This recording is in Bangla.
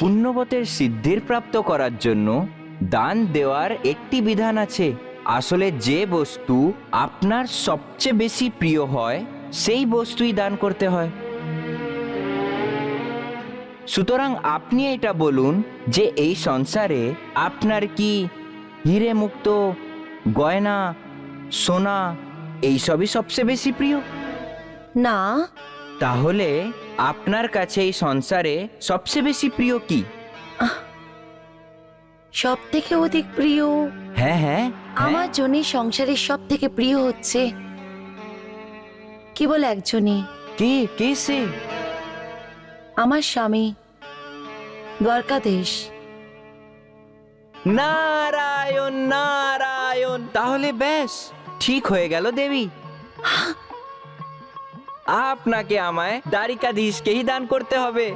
পুণ্যবতের সিদ্ধির প্রাপ্ত করার জন্য দান দেওয়ার একটি বিধান আছে। আসলে যে বস্তু আপনার সবচেয়ে বেশি প্রিয় হয় সেই বস্তুই দান করতে হয়। সুতরাং আপনি এটা বলুন যে এই সংসারে আপনার কি হিরে মুক্ত, গয়না, সোনা এইসবই সবচেয়ে বেশি প্রিয়? না, তাহলে আপনার কাছে এই সংসারে সবচেয়ে বেশি প্রিয় কি? সব থেকে অধিক প্রিয় হ্যাঁ হ্যাঁ, আমার জন্য সংসারের সব থেকে প্রিয় হচ্ছে কেবল একজনই, কে কে সে? আমার স্বামী দ্বারকাধীশ। নারায়ণ নারায়ণ, তাহলে বেশ ঠিক হয়ে গেল দেবী। আপনাকে আমায় দ্বারিকাধীশকেই দান করতে হবে।